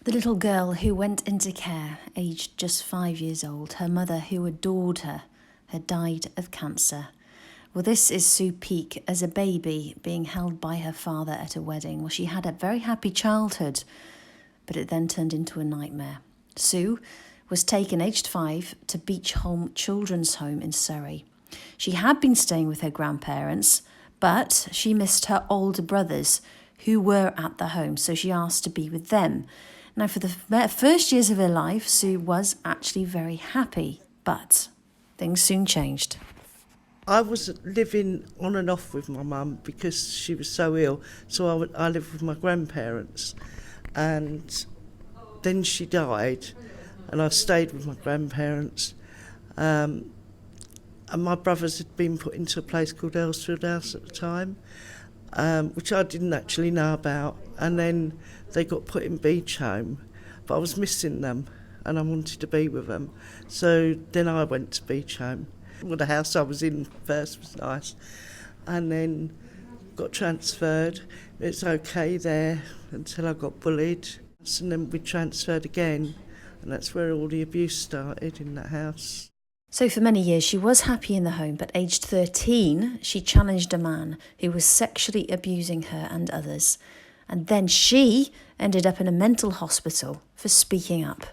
The little girl who went into care, aged just 5 years old, her mother who adored her, had died of cancer. Well, this is Sue Peake as a baby being held by her father at a wedding. Well, she had a very happy childhood, but it then turned into a nightmare. Sue was taken aged 5 to Beecholme Children's Home in Surrey. She had been staying with her grandparents, but she missed her older brothers who were at the home, so she asked to be with them. Now, for the first years of her life, Sue was actually very happy, but things soon changed. I was living on and off with my mum because she was so ill, so I lived with my grandparents. And then she died, and I stayed with my grandparents. And my brothers had been put into a place called Elsfield House at the time, which I didn't actually know about. And then they got put in Beecholme, but I was missing them and I wanted to be with them. So then I went to Beecholme. Well, the house I was in first was nice, and then got transferred. It's okay there until I got bullied, and then we transferred again, and that's where all the abuse started in that house. So for many years she was happy in the home, but aged 13 she challenged a man who was sexually abusing her and others. And then she ended up in a mental hospital for speaking up.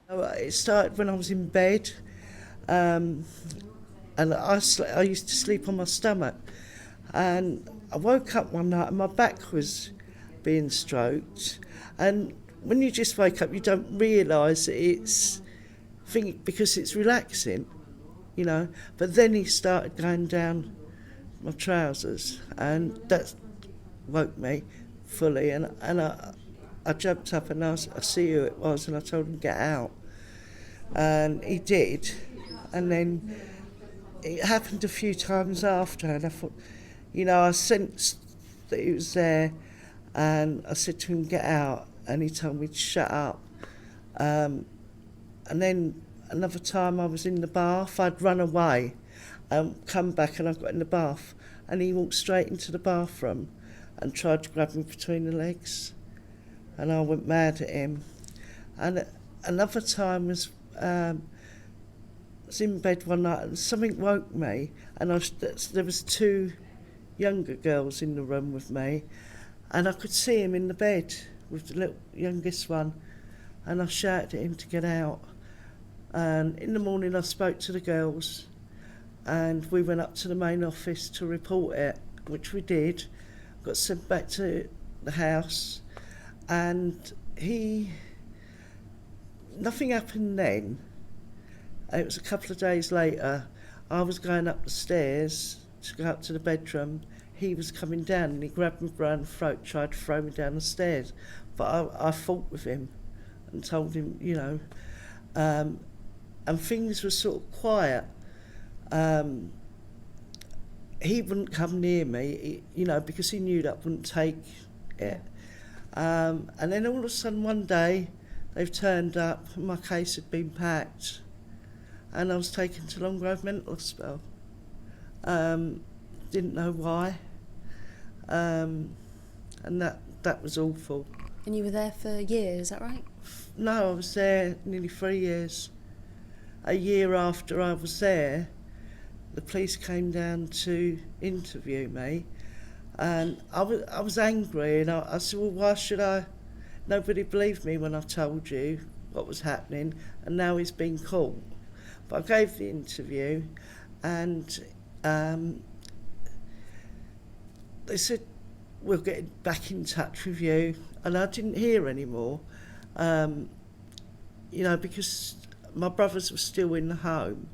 It started when I was in bed, and I used to sleep on my stomach. And I woke up one night and my back was being stroked. And when you just wake up, you don't realise it's because it's relaxing, you know. But then he started going down my trousers, and that woke me fully. And I jumped up and I see who it was, and I told him get out, and he did. And then it happened a few times after, and I thought, you know, I sensed that he was there, and I said to him get out, and he told me to shut up. And then another time I was in the bath, I'd run away, come back and I got in the bath, and he walked straight into the bathroom and tried to grab me between the legs, and I went mad at him. And another time was I was in bed one night and something woke me, and there was 2 younger girls in the room with me, and I could see him in the bed with the little youngest one, and I shouted at him to get out. And in the morning I spoke to the girls, and we went up to the main office to report it, which we did. Got sent back to the house, and nothing happened then. It was a couple of days later. I was going up the stairs to go up to the bedroom. He was coming down and he grabbed me by the throat, tried to throw me down the stairs. But I fought with him and told him, you know, and things were sort of quiet. He wouldn't come near me, you know, because he knew that I wouldn't take it. And then all of a sudden one day they've turned up and my case had been packed, and I was taken to Longgrove Mental Hospital. Didn't know why, and that was awful. And you were there for years, is that right? No, I was there nearly 3 years. A year after I was there, the police came down to interview me, and I was angry, and I said, well, why should I? Nobody believed me when I told you what was happening, and now he's been caught. But I gave the interview, and they said, we'll get back in touch with you, and I didn't hear anymore, you know, because my brothers were still in the home,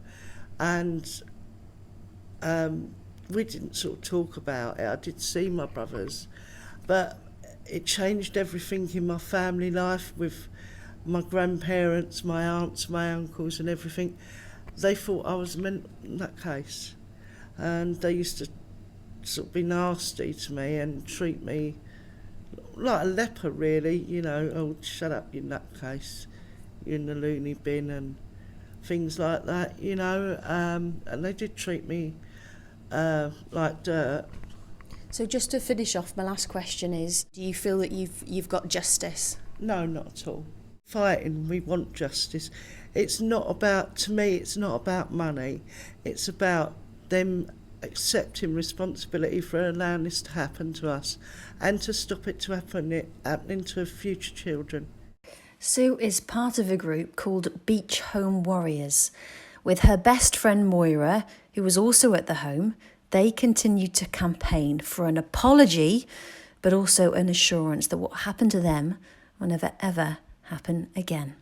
and we didn't sort of talk about it. I did see my brothers, but it changed everything in my family life with my grandparents, my aunts, my uncles and everything. They thought I was a mental nutcase, and they used to sort of be nasty to me and treat me like a leper, really, you know. Oh, shut up, you nutcase, you're in the loony bin and things like that, you know. And they did treat me like dirt. So just to finish off, my last question is, do you feel that you've got justice? No, not at all. Fighting, we want justice. It's not about, to me, it's not about money. It's about them accepting responsibility for allowing this to happen to us and to stop it to happening to future children. Sue is part of a group called Beecholme Warriors. With her best friend Moira, who was also at the home, they continued to campaign for an apology, but also an assurance that what happened to them will never ever happen again.